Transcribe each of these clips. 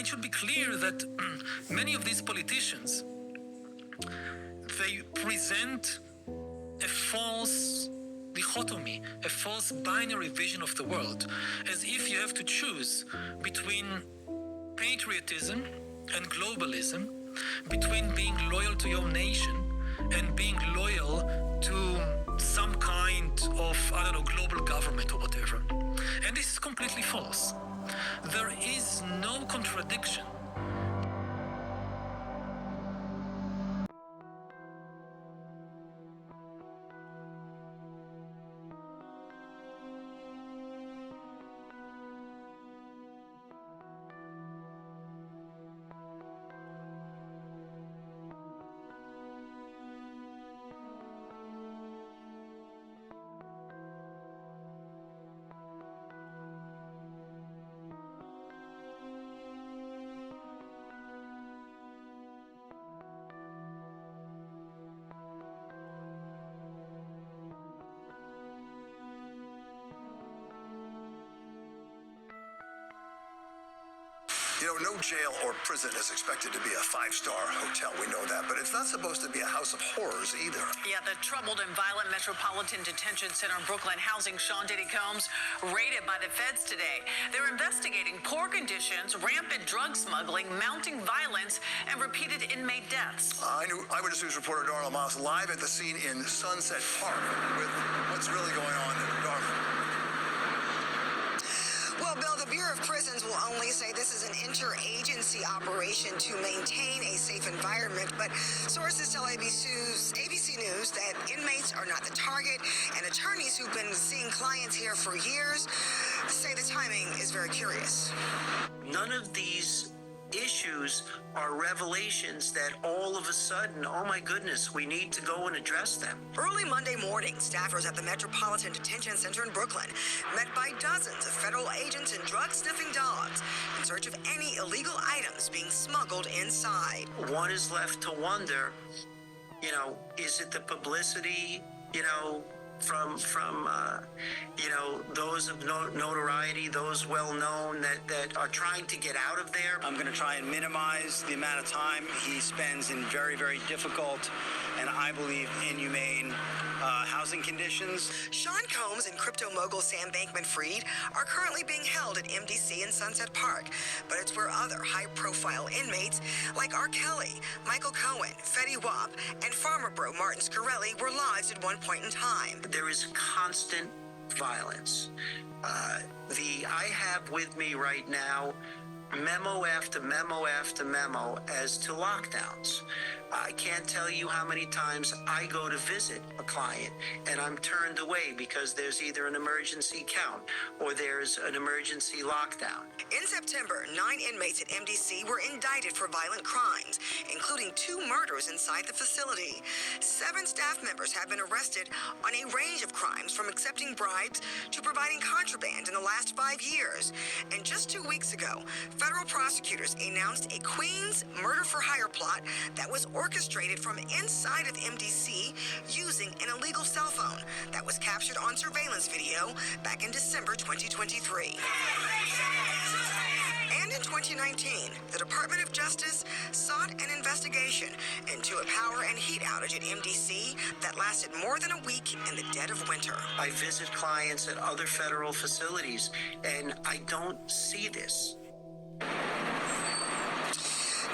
it should be clear that many of these politicians, they present a false dichotomy, a false binary vision of the world, as if you have to choose between patriotism and globalism, between being loyal to your nation and being loyal to some kind of, global government or whatever. And this is completely false. There is no contradiction. No jail or prison is expected to be a five-star hotel. We know that. But it's not supposed to be a house of horrors either. Yeah, the troubled and violent Metropolitan Detention Center in Brooklyn housing Sean Diddy Combs raided by the feds today. They're investigating poor conditions, rampant drug smuggling, mounting violence, and repeated inmate deaths. Eyewitness News reporter Darla Moss live at the scene in Sunset Park with what's really going on in Darla. Well, Bill, the Bureau of Prisons will only say this is an interagency operation to maintain a safe environment, but sources tell ABC News that inmates are not the target, and attorneys who've been seeing clients here for years say the timing is very curious. None of these issues are revelations that all of a sudden, oh my goodness, we need to go and address them. Early Monday morning, staffers at the Metropolitan Detention Center in Brooklyn met by dozens of federal agents and drug-sniffing dogs in search of any illegal items being smuggled inside. One is left to wonder, is it the publicity, from those of notoriety, those well-known that are trying to get out of there? I'm going to try and minimize the amount of time he spends in very, very difficult and I believe inhumane housing conditions. Sean Combs and crypto mogul Sam Bankman-Fried are currently being held at MDC in Sunset Park, but it's where other high-profile inmates like R. Kelly, Michael Cohen, Fetty Wap, and farmer bro Martin Scarelli were lodged at one point in time. There is constant violence. I have with me right now memo after memo after memo as to lockdowns. I can't tell you how many times I go to visit a client and I'm turned away because there's either an emergency count or there's an emergency lockdown. In September, 9 inmates at MDC were indicted for violent crimes, including 2 murders inside the facility. 7 staff members have been arrested on a range of crimes, from accepting bribes to providing contraband in the last 5 years. And just 2 weeks ago, federal prosecutors announced a Queens murder-for-hire plot that was orchestrated from inside of MDC using an illegal cell phone that was captured on surveillance video back in December 2023. And in 2019, the Department of Justice sought an investigation into a power and heat outage at MDC that lasted more than a week in the dead of winter. I visit clients at other federal facilities, and I don't see this.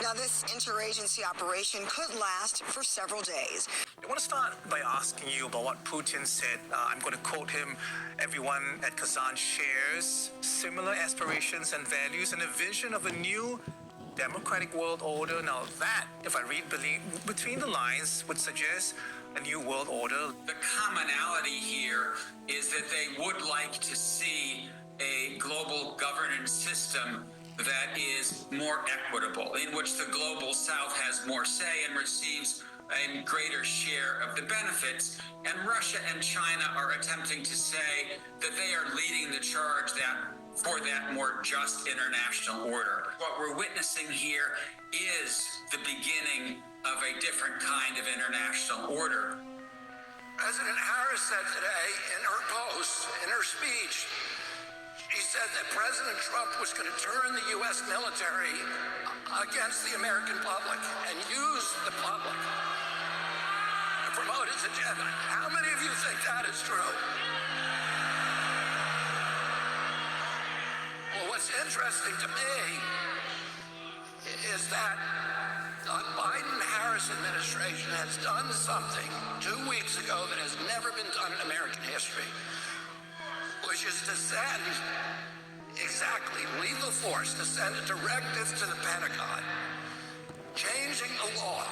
Now, this interagency operation could last for several days. I want to start by asking you about what Putin said. I'm going to quote him. Everyone at Kazan shares similar aspirations and values and a vision of a new democratic world order. Now that, if I read between the lines, would suggest a new world order. The commonality here is that they would like to see a global governance system that is more equitable, in which the global south has more say and receives a greater share of the benefits. And Russia and China are attempting to say that they are leading the charge for that more just international order. What we're witnessing here is the beginning of a different kind of international order. President Harris said today in her post, in her speech, He said that President Trump was going to turn the U.S. military against the American public and use the public to promote his agenda. How many of you think that is true? Well, what's interesting to me is that the Biden-Harris administration has done something 2 weeks ago that has never been done in American history, which is to send exactly lethal force, to send a directive to the Pentagon, changing the law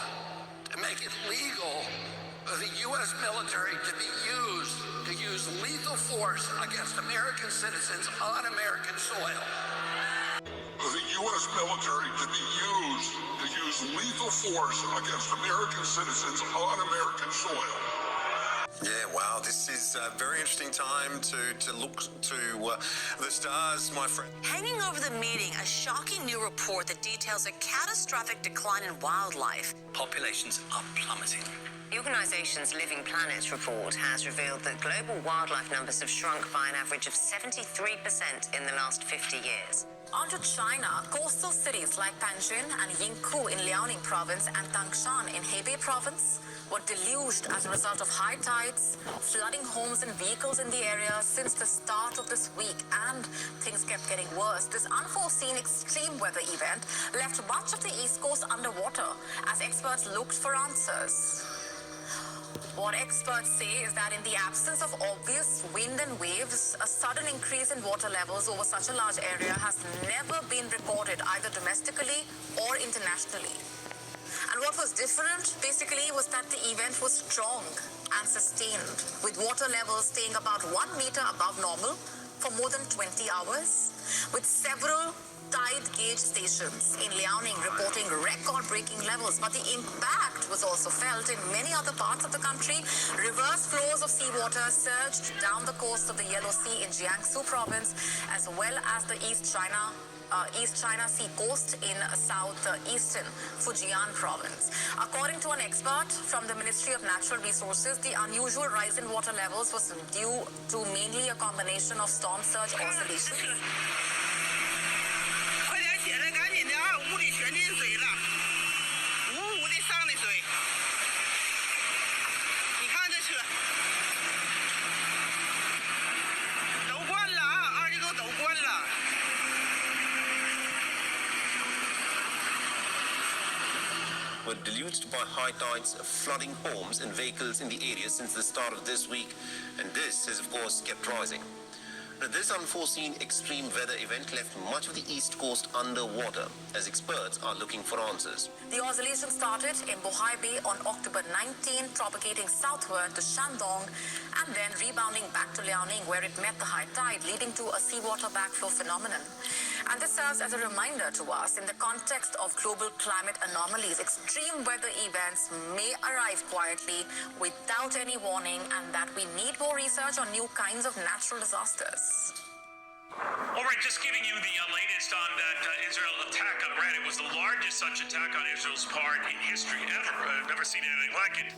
to make it legal for the U.S. military to use lethal force against American citizens on American soil. For the U.S. military to use lethal force against American citizens on American soil. Yeah, wow, this is a very interesting time to look to the stars, my friend. Hanging over the meeting, a shocking new report that details a catastrophic decline in wildlife. Populations are plummeting. The organization's Living Planets report has revealed that global wildlife numbers have shrunk by an average of 73% in the last 50 years. Onto China, coastal cities like Panjin and Yingkou in Liaoning province and Tangshan in Hebei province were deluged as a result of high tides, flooding homes and vehicles in the area since the start of this week, and things kept getting worse. This unforeseen extreme weather event left much of the East Coast underwater as experts looked for answers. What experts say is that in the absence of obvious wind and waves, a sudden increase in water levels over such a large area has never been recorded either domestically or internationally. And what was different, basically, was that the event was strong and sustained, with water levels staying about 1 meter above normal for more than 20 hours, with several tide gauge stations in Liaoning reporting record-breaking levels. But the impact was also felt in many other parts of the country. Reverse flows of seawater surged down the coast of the Yellow Sea in Jiangsu province, as well as the East China Sea coast in southeastern Fujian province. According to an expert from the Ministry of Natural Resources, the unusual rise in water levels was due to mainly a combination of storm surge oscillations. 现在赶紧的啊！屋里全进水了，呜呜的上的水。你看这车，都灌了啊！20多都灌了。 were deluged by high tides, flooding homes and vehicles in the area since the start of this week, and this has of course kept rising. Now, this unforeseen extreme weather event left much of the east coast underwater, as experts are looking for answers. The oscillation started in Bohai Bay on October 19, propagating southward to Shandong, and then rebounding back to Liaoning, where it met the high tide, leading to a seawater backflow phenomenon. And this serves as a reminder to us in the context of global climate anomalies. Extreme weather events may arrive quietly without any warning, and that we need more research on new kinds of natural disasters. All right, just giving you the latest on that Israel attack on Iran. It was the largest such attack on Israel's part in history ever. I've never seen anything like it.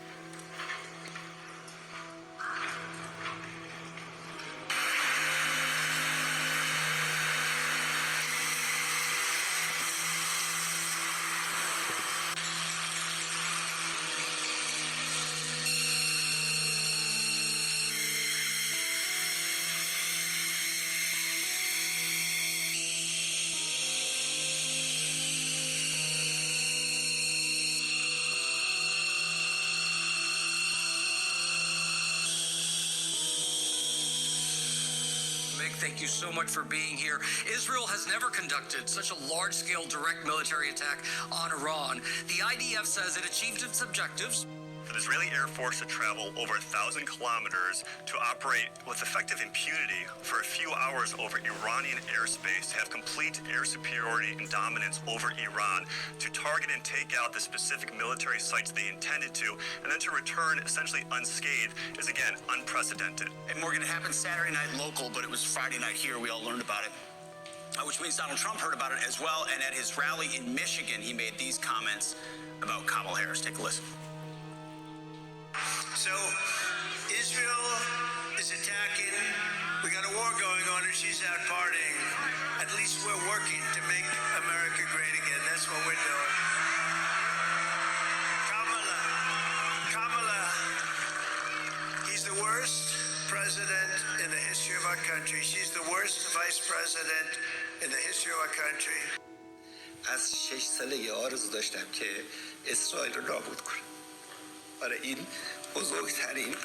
Thank you so much for being here. Israel has never conducted such a large-scale direct military attack on Iran. The IDF says it achieved its objectives. For the Israeli Air Force to travel over 1,000 kilometers to operate with effective impunity for a few hours over Iranian airspace, to have complete air superiority and dominance over Iran, to target and take out the specific military sites they intended to, and then to return essentially unscathed is, again, unprecedented. And Morgan, it happened Saturday night local, but it was Friday night here. We all learned about it. Which means Donald Trump heard about it as well. And at his rally in Michigan, he made these comments about Kamala Harris. Take a listen. So, Israel is attacking. We got a war going on in she's out partying, at least we're working to make America great again. That's what we're doing. Kamala, he's the worst president in the history of our country. She's the worst vice president in the history of our country. از 6 سالگی آرزو داشتم که اسرائیل رو نابود کنم. آره این بزرگترین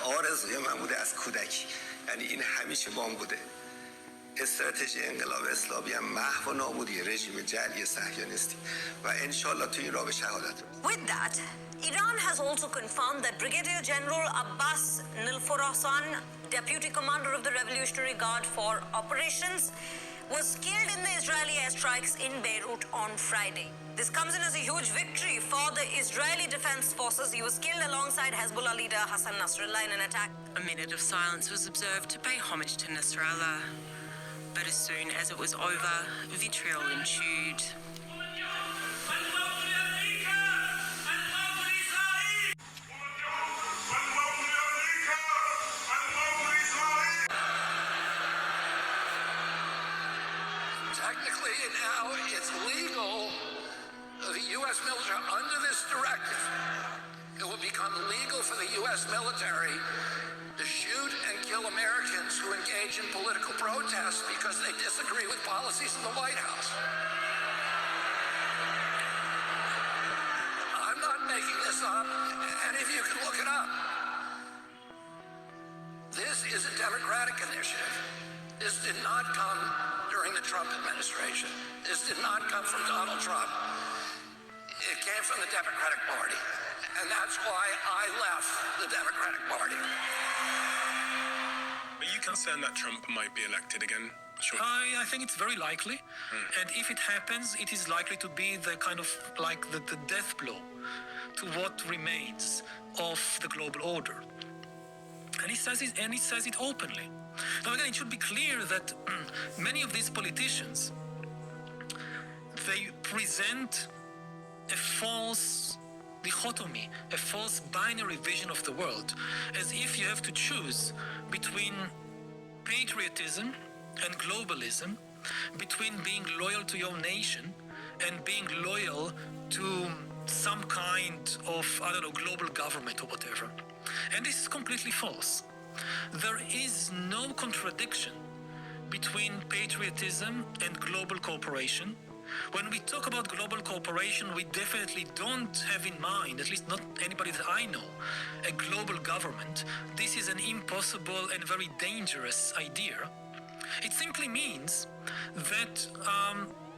آرزوی من بوده از کودکی. یعنی این همیشه بام بوده. استراتژی انقلاب اسلامی هم محو و نابودی رژیم جعلی صهیونیستی و انشالله تو این راه به شهادت. With that, Iran has also confirmed that Brigadier General Abbas Nilforasan, Deputy Commander of the Revolutionary Guard for Operations, was killed in the Israeli airstrikes in Beirut on Friday. This comes in as a huge victory for the Israeli Defense Forces. He was killed alongside Hezbollah leader Hassan Nasrallah in an attack. A minute of silence was observed to pay homage to Nasrallah. But as soon as it was over, vitriol ensued. Technically, now it's legal. The U.S. military, under this directive, it will become legal for the U.S. military to shoot and kill Americans who engage in political protest because they disagree with policies in the White House. I'm not making this up. Any of you can look it up. This is a Democratic initiative. This did not come during the Trump administration. This did not come from Donald Trump. It came from the Democratic Party. And that's why I left the Democratic Party. Are you concerned that Trump might be elected again? Sure. I think it's very likely. And if it happens, it is likely to be the kind of like the death blow to what remains of the global order. And he says it openly. Now again, it should be clear that many of these politicians, they present a false dichotomy, a false binary vision of the world, as if you have to choose between patriotism and globalism, between being loyal to your nation and being loyal to some kind of, global government or whatever. And this is completely false. There is no contradiction between patriotism and global cooperation. When we talk about global cooperation, we definitely don't have in mind, at least not anybody that I know, a global government. This is an impossible and very dangerous idea. It simply means that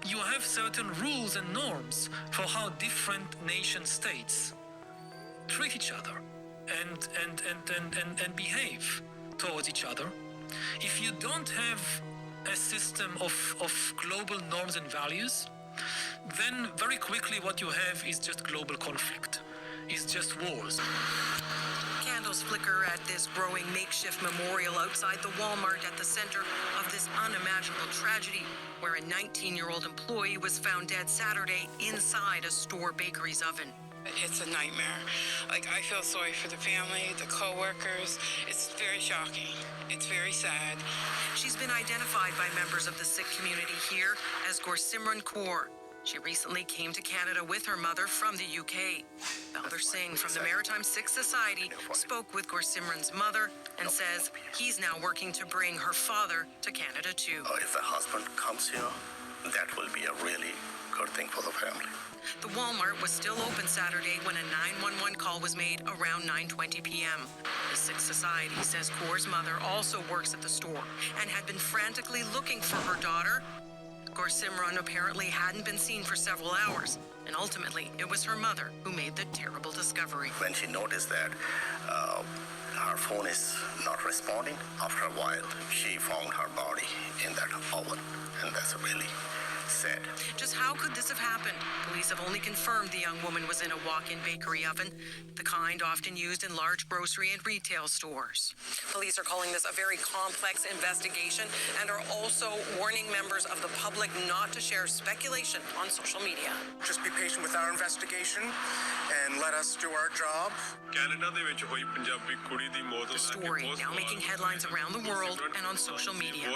you have certain rules and norms for how different nation states treat each other and behave towards each other. If you don't have a system of global norms and values, then very quickly what you have is just global conflict, is just wars. Candles flicker at this growing makeshift memorial outside the Walmart at the center of this unimaginable tragedy, where a 19-year-old employee was found dead Saturday inside a store bakery's oven. It's a nightmare. I feel sorry for the family, the co-workers. It's very shocking. It's very sad. She's been identified by members of the Sikh community here as Gursimran Kaur. She recently came to Canada with her mother from the UK. Balder Singh from the Maritime Sikh Society spoke with Gursimran's mother and says he's now working to bring her father to Canada too. If the husband comes here, that will be a really good thing for the family. The Walmart was still open Saturday when a 911 call was made around 9:20 p.m. The Sikh Society says Kaur's mother also works at the store and had been frantically looking for her daughter. Gursimran apparently hadn't been seen for several hours, and ultimately it was her mother who made the terrible discovery. When she noticed that her phone is not responding, after a while she found her body in that oven, and that's a really said. Just how could this have happened? Police have only confirmed the young woman was in a walk-in bakery oven, the kind often used in large grocery and retail stores. Police are calling this a very complex investigation and are also warning members of the public not to share speculation on social media. Just be patient with our investigation and let us do our job. The story now making headlines around the world and on social media.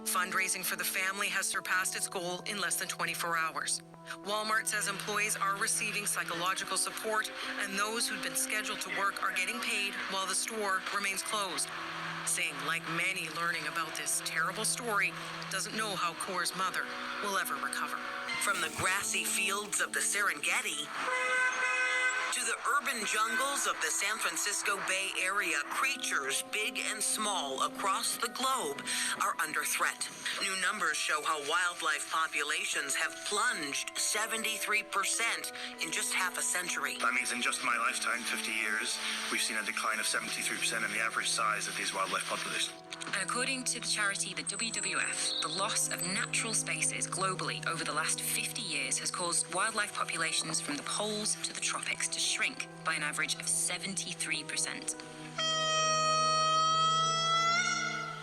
Fundraising for the family has surpassed its goal in less than 24 hours. Walmart says employees are receiving psychological support, and those who'd been scheduled to work are getting paid while the store remains closed. Saying, like many learning about this terrible story, doesn't know how Kor's mother will ever recover. From the grassy fields of the Serengeti to the urban jungles of the San Francisco Bay Area, creatures big and small across the globe are under threat. New numbers show how wildlife populations have plunged 73% in just half a century. That means in just my lifetime, 50 years, we've seen a decline of 73% in the average size of these wildlife populations. According to the charity the WWF, the loss of natural spaces globally over the last 50 years has caused wildlife populations from the poles to the tropics to shrink by an average of 73%.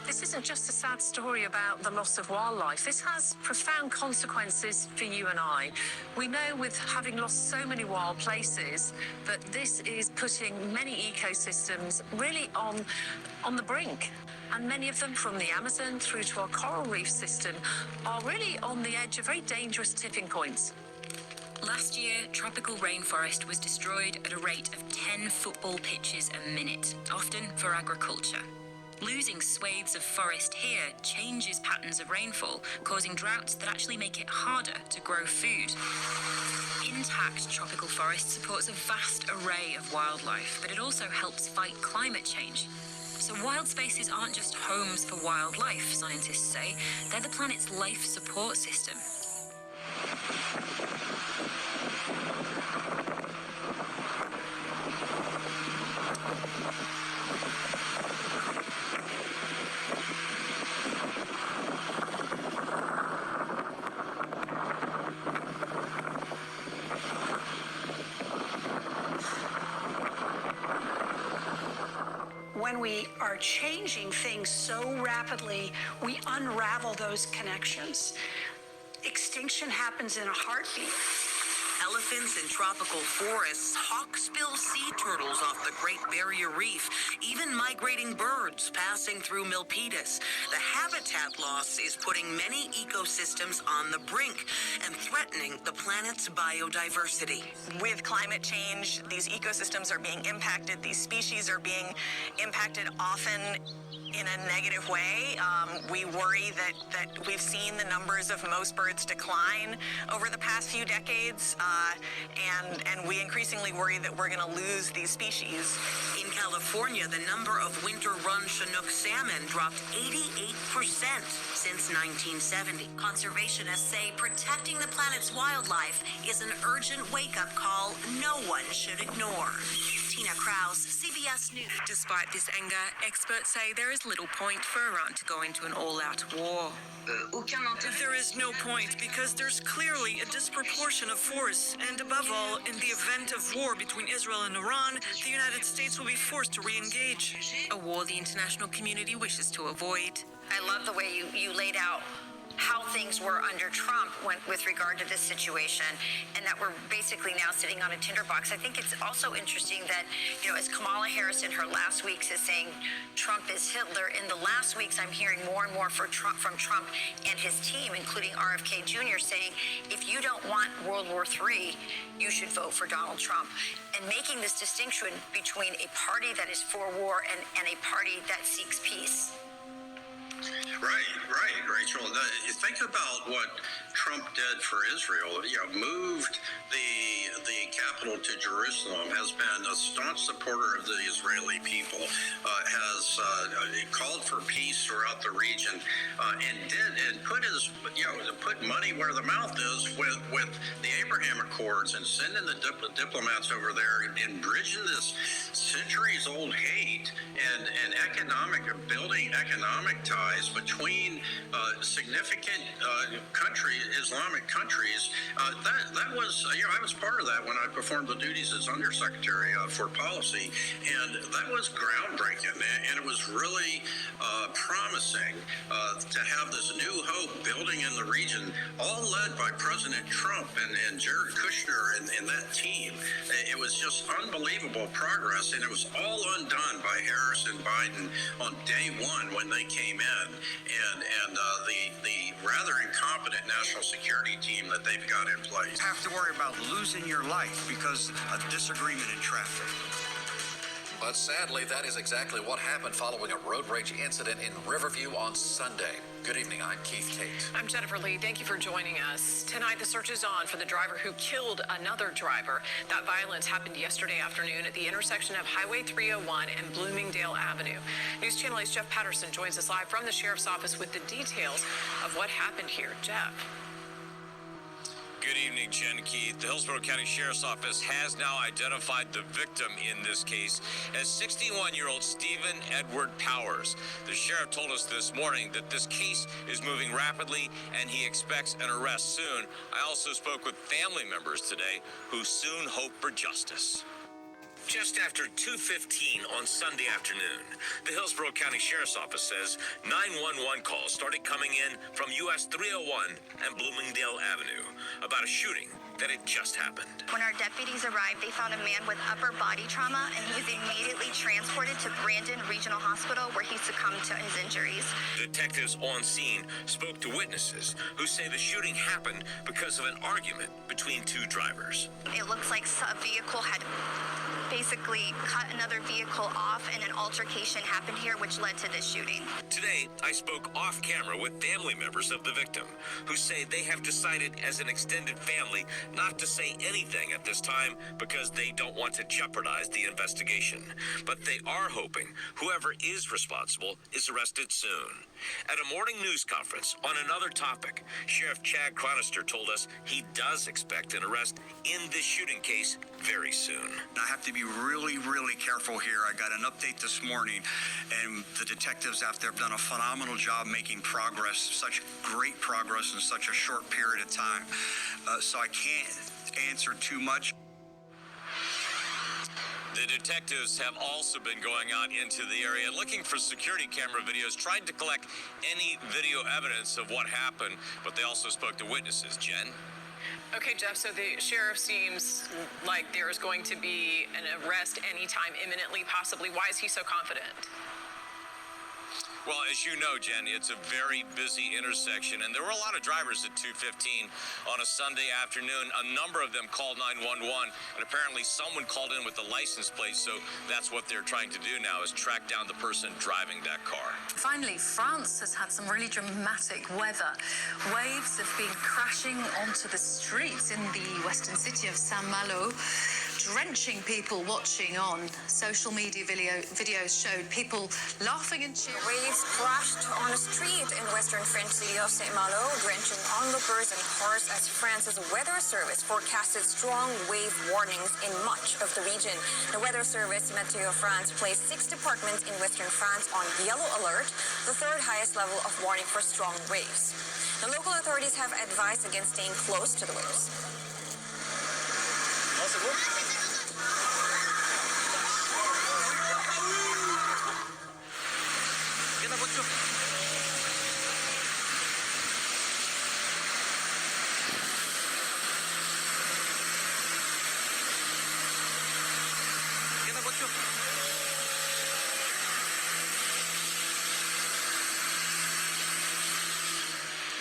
This isn't just a sad story about the loss of wildlife. This has profound consequences for you and I. We know with having lost so many wild places that this is putting many ecosystems really on the brink. And many of them, from the Amazon through to our coral reef system, are really on the edge of very dangerous tipping points. Last year, tropical rainforest was destroyed at a rate of 10 football pitches a minute, often for agriculture. Losing swathes of forest here changes patterns of rainfall, causing droughts that actually make it harder to grow food. Intact tropical forest supports a vast array of wildlife, but it also helps fight climate change. So wild spaces aren't just homes for wildlife, scientists say. They're the planet's life support system. When we are changing things so rapidly, we unravel those connections. Extinction happens in a heartbeat. Elephants in tropical forests, hawksbill sea turtles off the Great Barrier Reef, even migrating birds passing through Milpitas. The habitat loss is putting many ecosystems on the brink and threatening the planet's biodiversity. With climate change, these ecosystems are being impacted. These species are being impacted often in a negative way. We worry that we've seen the numbers of most birds decline over the past few decades, and we increasingly worry that we're going to lose these species. In California, the number of winter-run Chinook salmon dropped 88% since 1970. Conservationists say protecting the planet's wildlife is an urgent wake-up call no one should ignore. Tina Krause, CBS News. Despite this anger, experts say there is little point for Iran to go into an all-out war. There is no point because there's clearly a disproportion of force, and above all, in the event of war between Israel and Iran, the United States will be forced to re-engage. A war the international community wishes to avoid. I love the way you laid out how things were under Trump with regard to this situation, and that we're basically now sitting on a Tinder box. I think it's also interesting that, as Kamala Harris in her last weeks is saying Trump is Hitler, in the last weeks I'm hearing more and more from Trump and his team, including RFK Jr., saying if you don't want World War III, you should vote for Donald Trump. And making this distinction between a party that is for war and a party that seeks peace. Right, Rachel. Think about what Trump did for Israel. Moved the capital to Jerusalem, has been a staunch supporter of the Israeli people, has called for peace throughout the region, and put money where the mouth is with the Abraham Accords and sending the diplomats over there and bridging this centuries-old hate and building economic ties between between significant Islamic countries. That was, I was part of that when I performed the duties as Undersecretary for Policy, and that was groundbreaking, and it was really promising to have this new hope building in the region, all led by President Trump and Jared Kushner and that team. It was just unbelievable progress, and it was all undone by Harris and Biden on day one when they came in, and the rather incompetent national security team that they've got in place. You have to worry about losing your life because of disagreement in traffic. But sadly, that is exactly what happened following a road rage incident in Riverview on Sunday. Good evening, I'm Keith Tate. I'm Jennifer Lee. Thank you for joining us. Tonight, the search is on for the driver who killed another driver. That violence happened yesterday afternoon at the intersection of Highway 301 and Bloomingdale Avenue. News Channel 8's Jeff Patterson joins us live from the Sheriff's Office with the details of what happened here. Jeff. Good evening, Jen Keith. The Hillsborough County Sheriff's Office has now identified the victim in this case as 61-year-old Stephen Edward Powers. The sheriff told us this morning that this case is moving rapidly and he expects an arrest soon. I also spoke with family members today who soon hope for justice. Just after 2:15 on Sunday afternoon, the Hillsborough County Sheriff's Office says 911 calls started coming in from US 301 and Bloomingdale Avenue about a shooting that had just happened. When our deputies arrived, they found a man with upper body trauma, and he was immediately transported to Brandon Regional Hospital, where he succumbed to his injuries. Detectives on scene spoke to witnesses who say the shooting happened because of an argument between two drivers. It looks like a vehicle had basically cut another vehicle off, and an altercation happened here, which led to this shooting. Today, I spoke off camera with family members of the victim who say they have decided as an extended family not to say anything at this time because they don't want to jeopardize the investigation. But they are hoping whoever is responsible is arrested soon. At a morning news conference on another topic, Sheriff Chad Chronister told us he does expect an arrest in this shooting case very soon. I have to be really, really careful here. I got an update this morning, and the detectives out there have done a phenomenal job making progress, such great progress in such a short period of time. So I can't answer too much. The detectives have also been going out into the area looking for security camera videos, trying to collect any video evidence of what happened, but they also spoke to witnesses. Jen? Okay, Jeff, so the sheriff seems like there is going to be an arrest anytime imminently, possibly. Why is he so confident? Well, as you know, Jen, it's a very busy intersection, and there were a lot of drivers at 2:15 on a Sunday afternoon. A number of them called 911, and apparently someone called in with the license plate, so that's what they're trying to do now, is track down the person driving that car. Finally, France has had some really dramatic weather. Waves have been crashing onto the streets in the western city of Saint-Malo, drenching people watching on. Social media videos showed people laughing and cheering. Waves crashed on a street in western French city of Saint-Malo, drenching onlookers and cars as France's weather service forecasted strong wave warnings in much of the region. The weather service, Meteo France, placed 6 departments in western France on yellow alert, the third highest level of warning for strong waves. The local authorities have advised against staying close to the waves.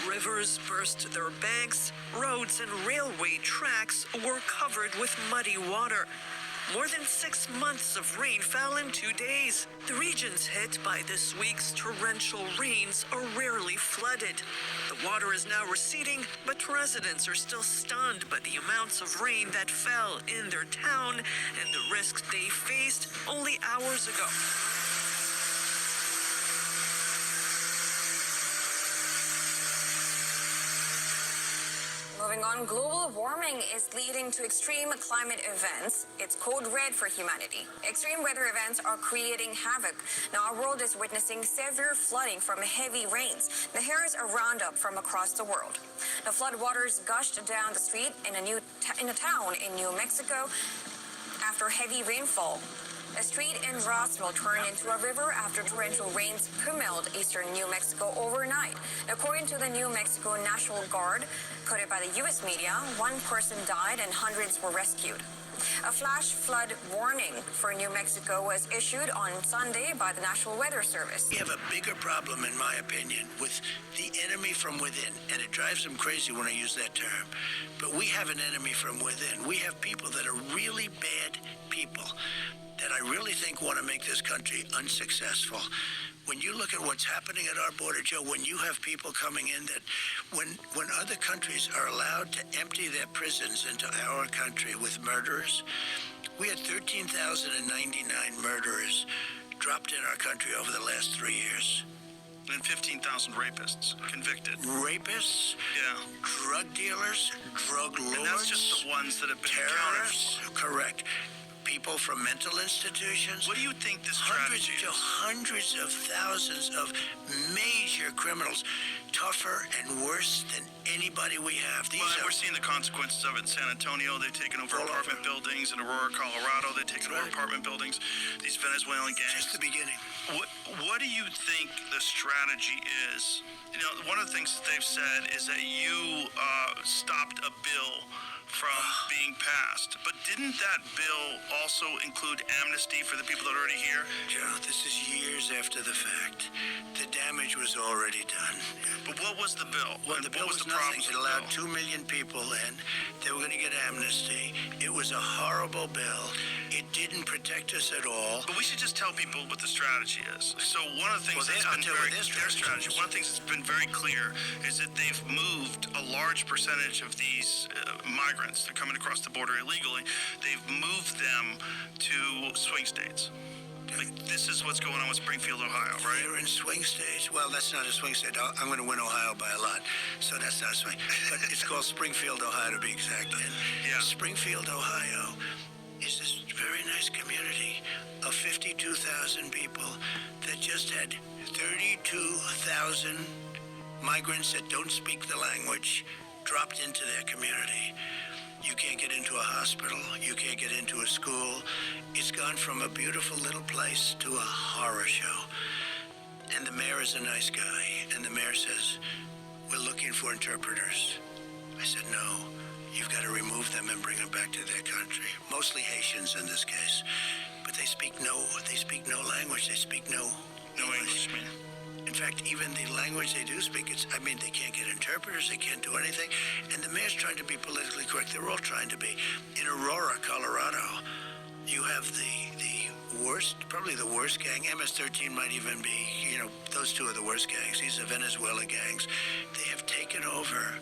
Rivers burst their banks, roads and railway tracks were covered with muddy water. More than 6 months of rain fell in 2 days. The regions hit by this week's torrential rains are rarely flooded. The water is now receding, but residents are still stunned by the amounts of rain that fell in their town and the risks they faced only hours ago. Moving on, global warming is leading to extreme climate events. It's code red for humanity. Extreme weather events are creating havoc. Now, our world is witnessing severe flooding from heavy rains. Now, here's a roundup from across the world. The floodwaters gushed down the street in a town in New Mexico after heavy rainfall. A street in Roswell turned into a river after torrential rains pummeled eastern New Mexico overnight. According to the New Mexico National Guard, quoted by the U.S. media, one person died and hundreds were rescued. A flash flood warning for New Mexico was issued on Sunday by the National Weather Service. We have a bigger problem, in my opinion, with the enemy from within, and it drives them crazy when I use that term. But we have an enemy from within. We have people that are really bad people that I really think want to make this country unsuccessful. When you look at what's happening at our border, Joe, when you have people coming in that when other countries are allowed to empty their prisons into our country with murderers, we had 13,099 murderers dropped in our country over the last 3 years. And 15,000 rapists convicted. Rapists? Yeah. Drug dealers, drug lords. And that's just the ones that have been terrorists. Correct. People from mental institutions. What do you think the strategy is? Hundreds of thousands of major criminals, tougher and worse than anybody we have. We're seeing the consequences of it in San Antonio. They've taken over apartment buildings. In Aurora, Colorado, they've taken over apartment buildings. These Venezuelan gangs. Just the beginning. What do you think the strategy is? You know, one of the things that they've said is that you stopped a bill from being passed. But didn't that bill also include amnesty for the people that are already here? Joe, this is years after the fact. The damage was already done. But what was the bill? Well, the bill was nothing. It allowed 2 million people in. They were going to get amnesty. It was a horrible bill. It didn't protect us at all. But we should just tell people what the strategy is. So one of the things their strategy. One of the things that's been very clear is that they've moved a large percentage of these migrants. They're coming across the border illegally. They've moved them to swing states. Like, this is what's going on with Springfield, Ohio, right? They're in swing states. Well, that's not a swing state. I'm going to win Ohio by a lot, so that's not a swing. But it's called Springfield, Ohio, to be exact. And Springfield, Ohio is this very nice community of 52,000 people that just had 32,000 migrants that don't speak the language dropped into their community. You can't get into a hospital. You can't get into a school. It's gone from a beautiful little place to a horror show. And the mayor is a nice guy. And the mayor says, we're looking for interpreters. I said, no, you've got to remove them and bring them back to their country. Mostly Haitians in this case. But they speak no language. They speak no English. In fact, even the language they do speak, they can't get interpreters, they can't do anything. And the mayor's trying to be politically correct. They're all trying to be. In Aurora, Colorado, you have the worst, probably the worst gang. MS-13 might even be, those two are the worst gangs. These are Venezuela gangs. They have taken over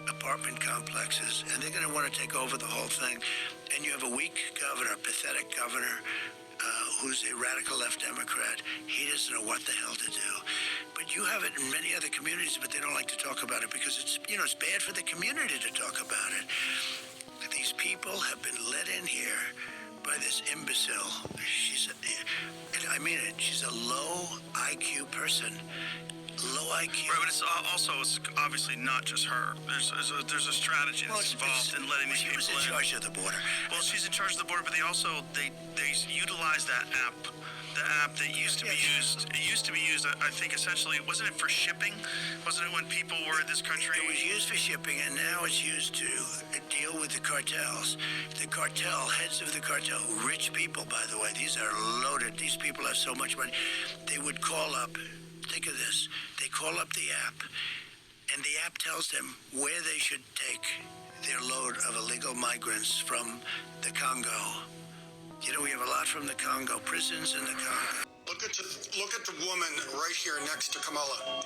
apartment complexes, and they're going to want to take over the whole thing. And you have a weak governor, pathetic governor, who's a radical left Democrat. He doesn't know what the hell to do. But you have it in many other communities, but they don't like to talk about it because it's bad for the community to talk about it. These people have been let in here by this imbecile. She's a low IQ person. Low IQ. Right, but it's obviously not just her. There's a strategy that's involved in letting these people in. She was in charge of the border. Well, she's in charge of the border, but they utilize that app. The app that used to be used. It used to be used, I think, essentially, wasn't it for shipping? Wasn't it when people were in this country? It was used for shipping, and now it's used to deal with the cartels. The cartel, heads of the cartel, rich people, by the way. These are loaded. These people have so much money. They would call up. Think of this. They call up the app, and the app tells them where they should take their load of illegal migrants from the Congo. We have a lot from the Congo, prisons in the Congo. Look at the woman right here next to Kamala.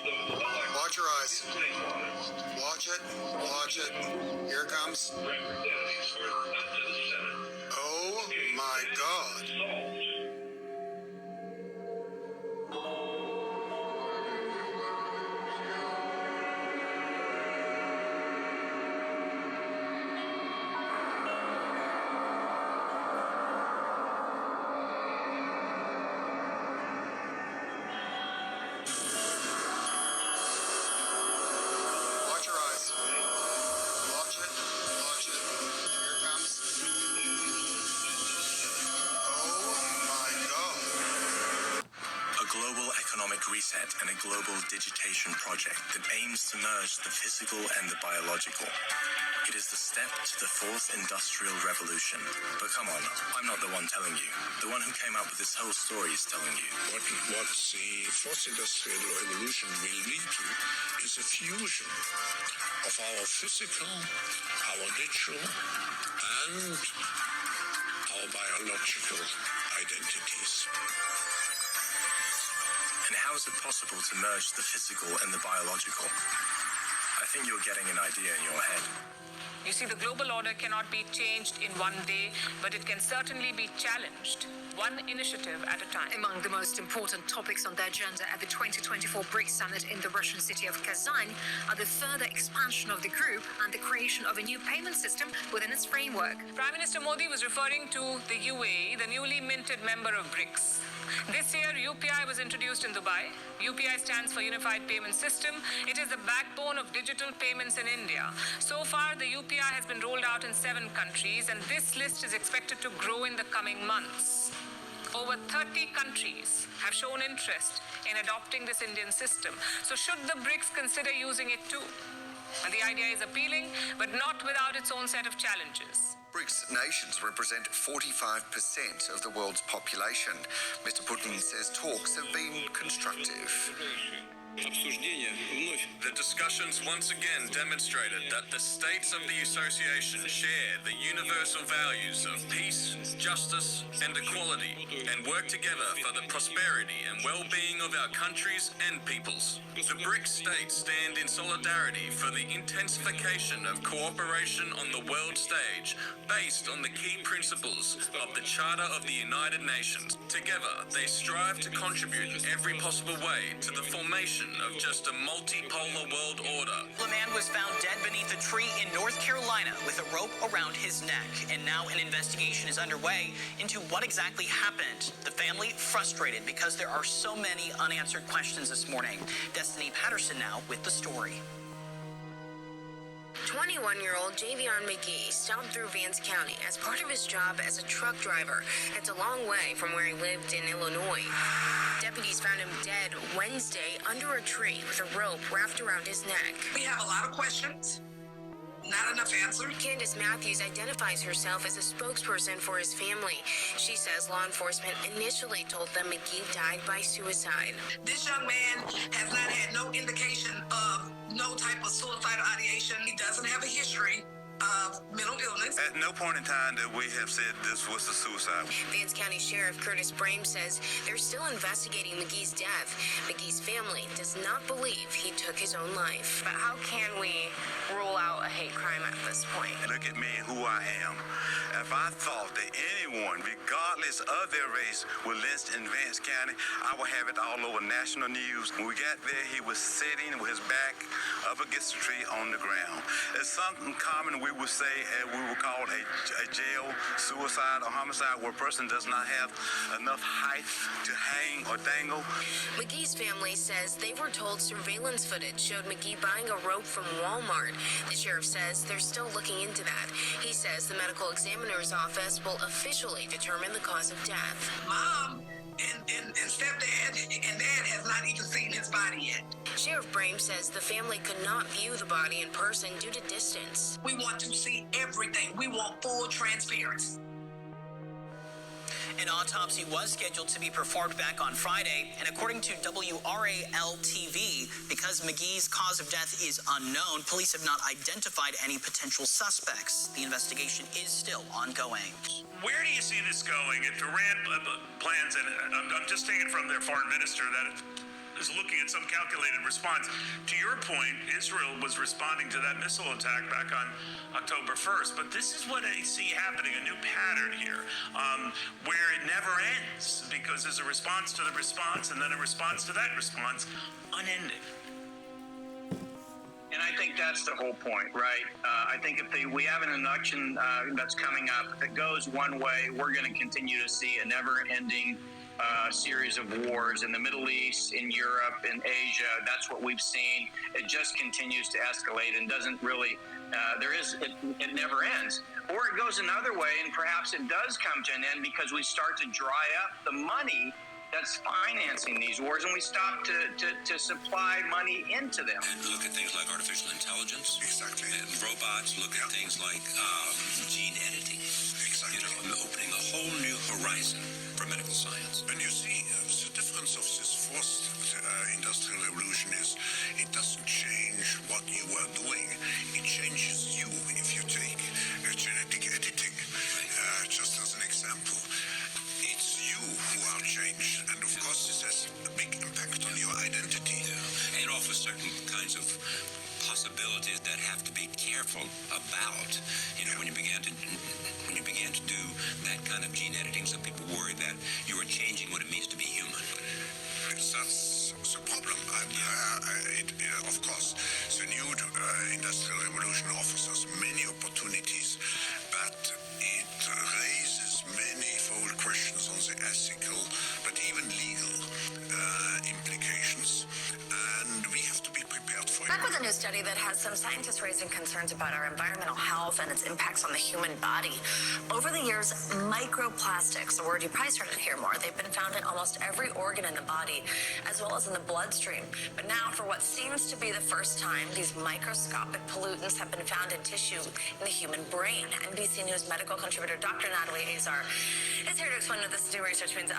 Watch her eyes. Watch it. Here it comes. Oh my God. reset and a global digitation project that aims to merge the physical and the biological. It is the step to the fourth industrial revolution. But come on, I'm not the one telling you. The one who came up with this whole story is telling you. What the fourth industrial revolution will lead to is a fusion of our physical, our digital, and our biological identities. And how is it possible to merge the physical and the biological? I think you're getting an idea in your head. You see, the global order cannot be changed in one day, but it can certainly be challenged, one initiative at a time. Among the most important topics on the agenda at the 2024 BRICS summit in the Russian city of Kazan are the further expansion of the group and the creation of a new payment system within its framework. Prime Minister Modi was referring to the UAE, the newly minted member of BRICS. This year, UPI was introduced in Dubai. UPI stands for Unified Payment System. It is the backbone of digital payments in India. So far, the UPI has been rolled out in 7 countries, and this list is expected to grow in the coming months. Over 30 countries have shown interest in adopting this Indian system. So should the BRICS consider using it too? And the idea is appealing, but not without its own set of challenges. BRICS nations represent 45% of the world's population. Mr. Putin says talks have been constructive. The discussions once again demonstrated that the states of the association share the universal values of peace, justice, and equality, and work together for the prosperity and well-being of our countries and peoples. The BRICS states stand in solidarity for the intensification of cooperation on the world stage, based on the key principles of the Charter of the United Nations. Together, they strive to contribute in every possible way to the formation of just a multipolar world order. A man was found dead beneath a tree in North Carolina with a rope around his neck, and now an investigation is underway into what exactly happened. The family frustrated because there are so many unanswered questions this morning. Destiny Patterson now with the story. 21-year-old Jvon McGee stopped through Vance County as part of his job as a truck driver. It's a long way from where he lived in Illinois. Deputies found him dead Wednesday under a tree with a rope wrapped around his neck. We have a lot of questions. Not enough answers. Candace Matthews identifies herself as a spokesperson for his family. She says law enforcement initially told them McGee died by suicide. This young man has not had no indication of no type of suicidal ideation. He doesn't have a history of mental illness. At no point in time that we have said this was a suicide. Vance County Sheriff Curtis Brame says they're still investigating McGee's death. McGee's family does not believe he took his own life. But how can we rule out a hate crime at this point? Look at me and who I am. If I thought that anyone, regardless of their race, was lynched in Vance County, I would have it all over national news. When we got there, he was sitting with his back up against the tree on the ground. It's something common we would say, and we would call a jail suicide or homicide, where a person does not have enough height to hang or dangle. McGee's family says they were told surveillance footage showed McGee buying a rope from Walmart. The sheriff says they're still looking into that. He says the medical examiner's office will officially determine the cause of death. Mom and stepdad and dad has not even seen his body yet. Sheriff Brame says the family could not view the body in person due to distance. We want to see everything. We want full transparency. An autopsy was scheduled to be performed back on Friday, and according to WRAL-TV, because McGee's cause of death is unknown, police have not identified any potential suspects. The investigation is still ongoing. Where do you see this going? If Iran plans, and I'm just taking from their foreign minister that is looking at some calculated response. To your point, Israel was responding to that missile attack back on October 1st, but this is what I see happening, a new pattern here, where it never ends, because there's a response to the response, and then a response to that response, unending. And I think that's the whole point, right? I think if we have an election that's coming up that goes one way, we're going to continue to see a never-ending series of wars in the Middle East, in Europe, in Asia. That's what we've seen. It just continues to escalate and doesn't really, it never ends. Or it goes another way, and perhaps it does come to an end because we start to dry up the money that's financing these wars, and we stop to supply money into them. And look at things like artificial intelligence. Exactly. And robots. Look at things like gene editing. Exactly. Opening a whole new horizon for medical science. And you see, the difference of this fourth industrial revolution is it doesn't change what you are doing. It changes you. If you take genetic editing, just as an example, it's you who are changed, and of course this has a big impact on your identity. Yeah. And it offers certain kinds of possibilities that have to be careful about. When you began to do that kind of gene editing, some people worry that you are changing what it means to be human. That's the problem. Of course, the new industrial revolution offers us many opportunities, but it raises manifold questions on the ethical, but even legal implications, and we have to be prepared for it. Back with a new study that has some scientists raising concerns about our environmental health and its impacts on the human body. Over the years, microplastics, a word you probably started to hear more, they've been found in almost every organ in the body, as well as in the bloodstream. But now, for what seems to be the first time, these microscopic pollutants have been found in tissue in the human brain. NBC News medical contributor Dr. Natalie Azar is here to explain what this new research means.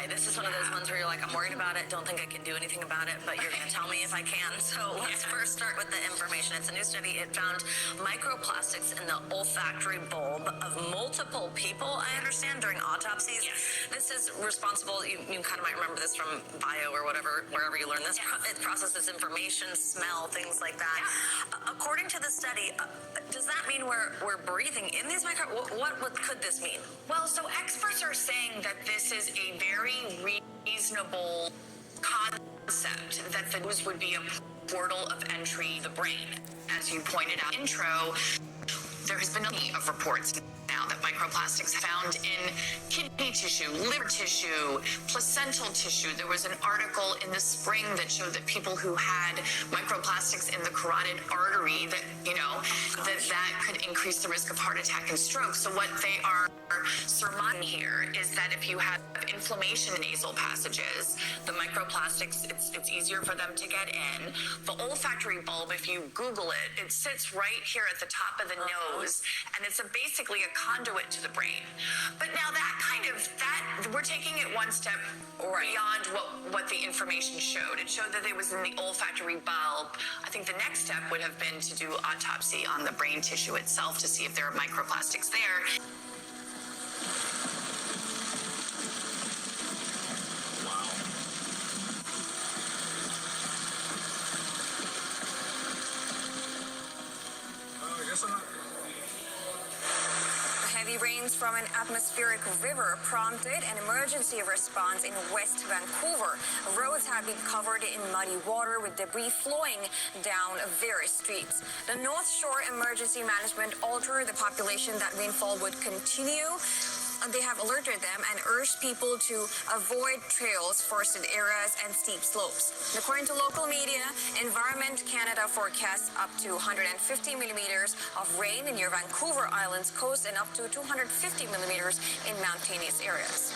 This is one of those ones where you're like, I'm worried about it, don't think I can do anything about it, but you're going to tell me if I can. So let's first start with the information. It's a new study. It found microplastics in the olfactory bulb of multiple people, I understand, during autopsies. This is responsible, you kind of might remember this from bio or whatever, wherever you learn this. It processes information, smell, things like that. According to the study, does that mean we're breathing in these what could this mean? Well, so experts are saying that this is a very reasonable concept, that the nose would be a portal of entry to the brain. As you pointed out in intro, there has been many of reports now that microplastics found in kidney tissue, liver tissue, placental tissue. There was an article in the spring that showed that people who had microplastics in the carotid artery, that could increase the risk of heart attack and stroke. So what they are surmising here is that if you have inflammation in nasal passages, the microplastics, it's easier for them to get in. The olfactory bulb, if you Google it, it sits right here at the top of the nose, and it's basically a conduit to the brain. But now we're taking it one step beyond what the information showed. It showed that it was in the olfactory bulb. I think the next step would have been to do autopsy on the brain tissue itself to see if there are microplastics there. Heavy rains from an atmospheric river prompted an emergency response in West Vancouver. Roads have been covered in muddy water with debris flowing down various streets. The North Shore Emergency Management altered the population that rainfall would continue. They have alerted them and urged people to avoid trails, forested areas, and steep slopes. According to local media, Environment Canada forecasts up to 150 millimeters of rain near Vancouver Island's coast and up to 250 millimeters in mountainous areas.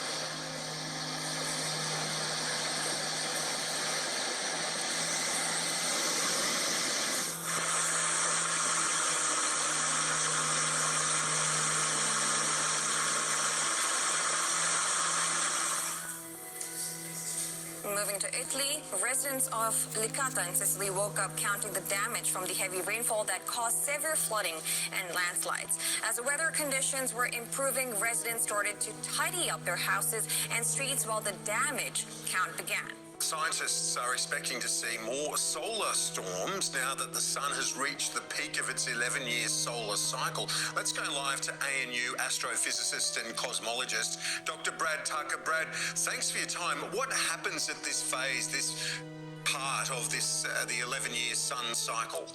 Moving to Italy, residents of Licata in Sicily woke up counting the damage from the heavy rainfall that caused severe flooding and landslides. As the weather conditions were improving, residents started to tidy up their houses and streets while the damage count began. Scientists are expecting to see more solar storms now that the sun has reached the peak of its 11-year solar cycle. Let's go live to ANU astrophysicist and cosmologist, Dr. Brad Tucker. Brad, thanks for your time. What happens at this phase, this part of this, the 11-year sun cycle?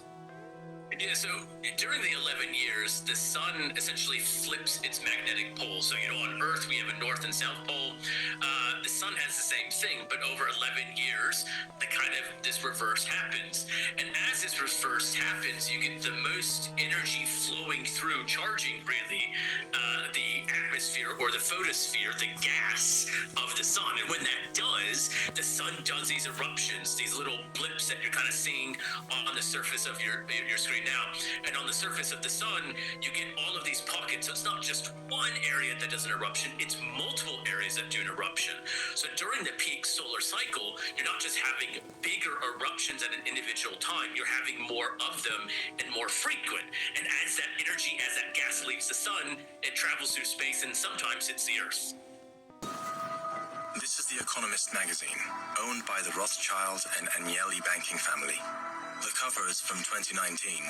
Yeah, so during the 11 years, the sun essentially flips its magnetic pole. So, on Earth, we have a north and south pole. The sun has the same thing, but over 11 years, this reverse happens. And as this reverse happens, you get the most energy flowing through, charging really the atmosphere atmosphere or the photosphere, the gas of the sun. And when that does, the sun does these eruptions, these little blips that you're kind of seeing on the surface of your screen now. And on the surface of the sun, you get all of these pockets. So it's not just one area that does an eruption, it's multiple areas that do an eruption. So during the peak solar cycle, you're not just having bigger eruptions at an individual time, you're having more of them and more frequent. And as that energy, as that gas leaves the sun, it travels through space and sometimes hits the Earth. This is The Economist magazine, owned by the Rothschild and Agnelli banking family. The cover is from 2019.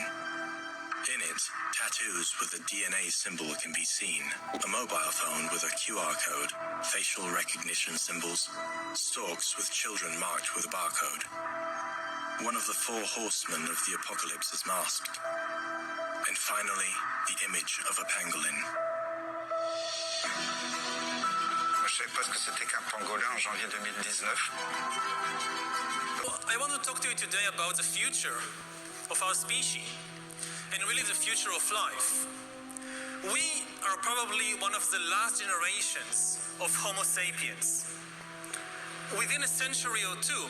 In it, tattoos with a DNA symbol can be seen, a mobile phone with a QR code, facial recognition symbols, storks with children marked with a barcode. One of the four horsemen of the apocalypse is masked. And finally, the image of a pangolin. Moi, je savais pas ce que c'était qu'un pangolin en janvier 2019. Well, I want to talk to you today about the future of our species, and really the future of life. We are probably one of the last generations of Homo sapiens. Within a century or two,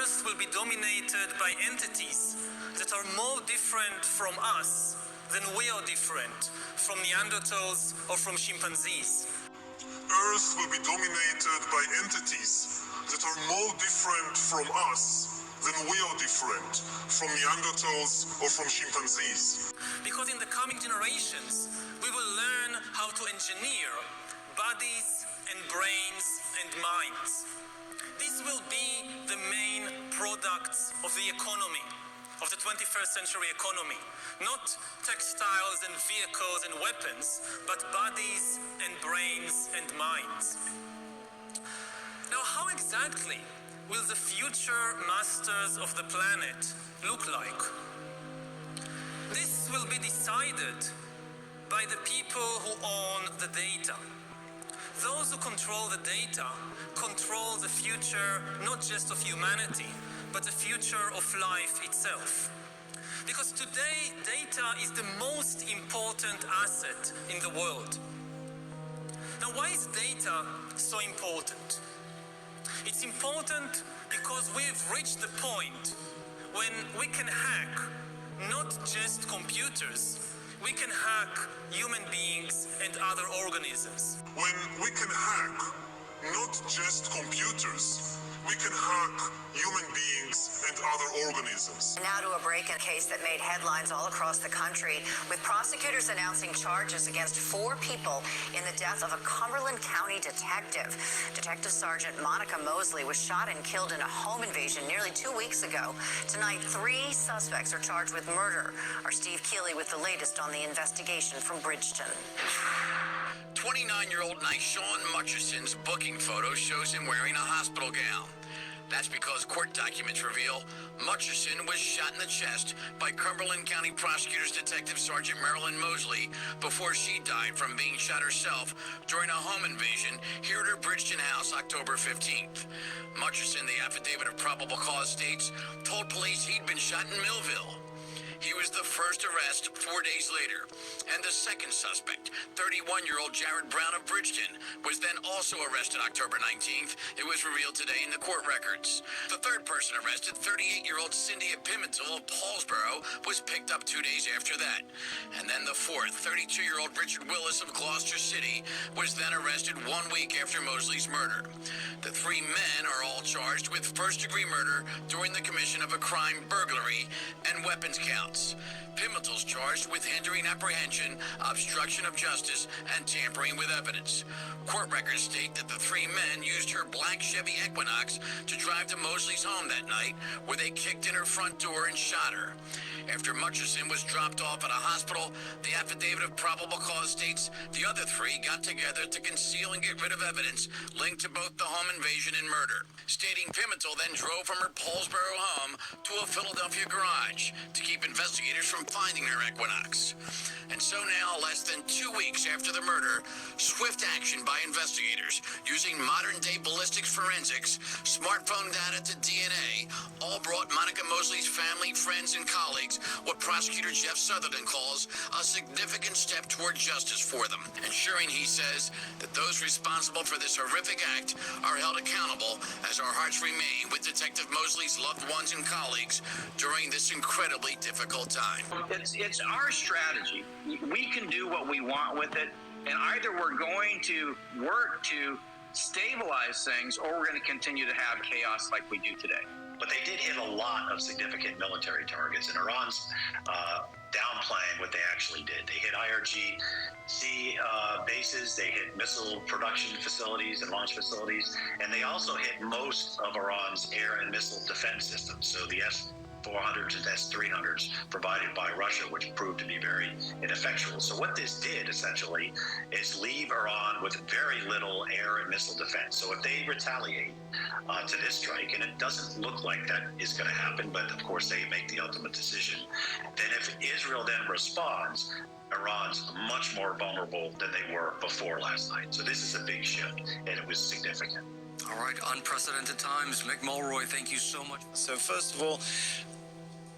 Earth will be dominated by entities that are more different from us than we are different from Neanderthals or from chimpanzees. Earth will be dominated by entities that are more different from us than we are different from Neanderthals or from chimpanzees. Because in the coming generations, we will learn how to engineer bodies and brains and minds. These will be the main products of the economy, of the 21st century economy. Not textiles and vehicles and weapons, but bodies and brains and minds. Now, how exactly will the future masters of the planet look like? This will be decided by the people who own the data. Those who control the data control the future not just of humanity, but the future of life itself. Because today, data is the most important asset in the world. Now, why is data so important? It's important because we've reached the point when we can hack not just computers, we can hack human beings and other organisms. When we can hack not just computers, we can hack human beings and other organisms. Now to a break in a case that made headlines all across the country, with prosecutors announcing charges against 4 people in the death of a Cumberland County detective. Detective Sergeant Monica Mosley was shot and killed in a home invasion nearly 2 weeks ago. Tonight, 3 suspects are charged with murder. Our Steve Keeley with the latest on the investigation from Bridgeton. 29-year-old Nyshawn Mutcherson's booking photo shows him wearing a hospital gown. That's because court documents reveal Mutcherson was shot in the chest by Cumberland County Prosecutors Detective Sergeant Marilyn Mosley before she died from being shot herself during a home invasion here at her Bridgeton house October 15th. Mutcherson, the affidavit of probable cause states, told police he'd been shot in Millville. He was the first arrest 4 days later. And the second suspect, 31-year-old Jared Brown of Bridgeton, was then also arrested October 19th. It was revealed today in the court records. The third person arrested, 38-year-old Cynthia Pimentel of Paulsboro, was picked up 2 days after that. And then the fourth, 32-year-old Richard Willis of Gloucester City, was then arrested 1 week after Mosley's murder. The 3 men are all charged with first-degree murder during the commission of a crime, burglary, and weapons count. Pimentel's charged with hindering apprehension, obstruction of justice, and tampering with evidence. Court records state that the 3 men used her black Chevy Equinox to drive to Mosley's home that night, where they kicked in her front door and shot her. After Mutcherson was dropped off at a hospital, the affidavit of probable cause states the other 3 got together to conceal and get rid of evidence linked to both the home invasion and murder, stating Pimentel then drove from her Paulsboro home to a Philadelphia garage to keep investigators from finding her Equinox. And so now, less than 2 weeks after the murder, swift action by investigators using modern-day ballistics forensics, smartphone data to DNA, all brought Monica Mosley's family, friends, and colleagues what prosecutor Jeff Sutherland calls a significant step toward justice for them, ensuring, he says, that those responsible for this horrific act are held accountable as our hearts remain with Detective Mosley's loved ones and colleagues during this incredibly difficult time. It's our strategy. We can do what we want with it, and either we're going to work to stabilize things or we're going to continue to have chaos like we do today. But they did hit a lot of significant military targets, and Iran's downplaying what they actually did. They hit IRGC bases, they hit missile production facilities and launch facilities, and they also hit most of Iran's air and missile defense systems. So the S-400s and S-300s provided by Russia, which proved to be very ineffectual. So what this did, essentially, is leave Iran with very little air and missile defense. So if they retaliate to this strike, and it doesn't look like that is going to happen, but of course they make the ultimate decision, then if Israel then responds, Iran's much more vulnerable than they were before last night. So this is a big shift, and it was significant. All right, unprecedented times. Mick Mulroy, thank you so much. So first of all,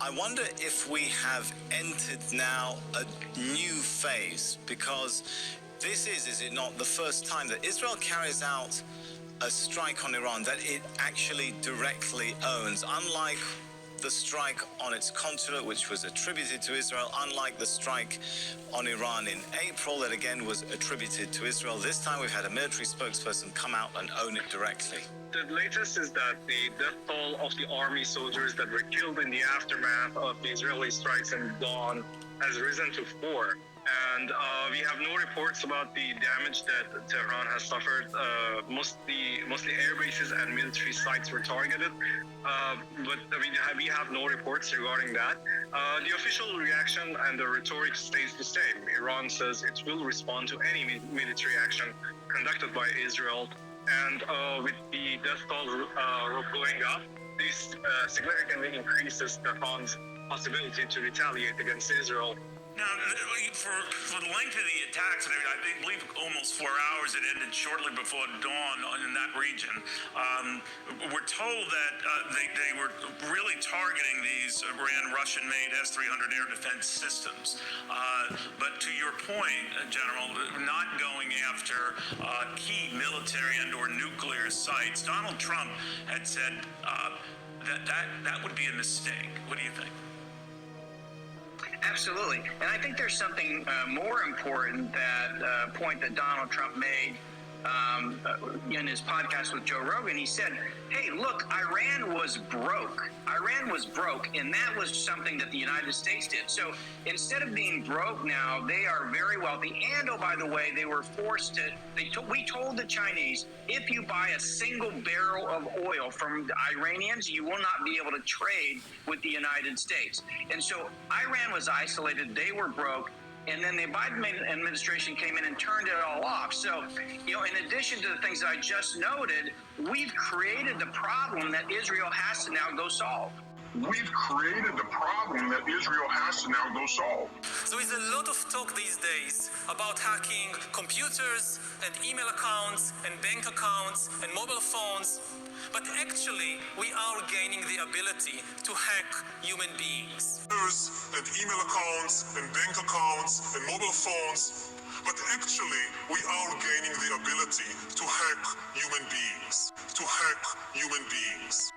I wonder if we have entered now a new phase, because this is it not, the first time that Israel carries out a strike on Iran that it actually directly owns, unlike the strike on its consulate, which was attributed to Israel, unlike the strike on Iran in April that again was attributed to Israel. This time we've had a military spokesperson come out and own it directly. The latest is that the death toll of the army soldiers that were killed in the aftermath of the Israeli strikes in Dawn has risen to 4. And we have no reports about the damage that Tehran has suffered. Mostly air bases and military sites were targeted, but we have no reports regarding that. The official reaction and the rhetoric stays the same. Iran says it will respond to any military action conducted by Israel, and with the death toll going up, this significantly increases Tehran's possibility to retaliate against Israel. Now, for the length of the attacks, I believe almost 4 hours, it ended shortly before dawn in that region. We're told that they were really targeting these Russian-made S-300 air defense systems. But to your point, General, not going after key military and or nuclear sites, Donald Trump had said that would be a mistake. What do you think? Absolutely. And I think there's something more important, that point that Donald Trump made in his podcast with Joe Rogan. He said, hey, look, Iran was broke. Iran was broke, and that was something that the United States did. So instead of being broke now, they are very wealthy. And, oh, by the way, they were forced to, we told the Chinese, if you buy a single barrel of oil from the Iranians, you will not be able to trade with the United States. And so Iran was isolated. They were broke. And then the Biden administration came in and turned it all off. So, in addition to the things that I just noted, we've created the problem that Israel has to now go solve. We've created the problem that Israel has to now go solve. There is a lot of talk these days about hacking computers and email accounts and bank accounts and mobile phones. But actually, we are gaining the ability to hack human beings. And email accounts and bank accounts and mobile phones. But actually, we are gaining the ability to hack human beings. To hack human beings.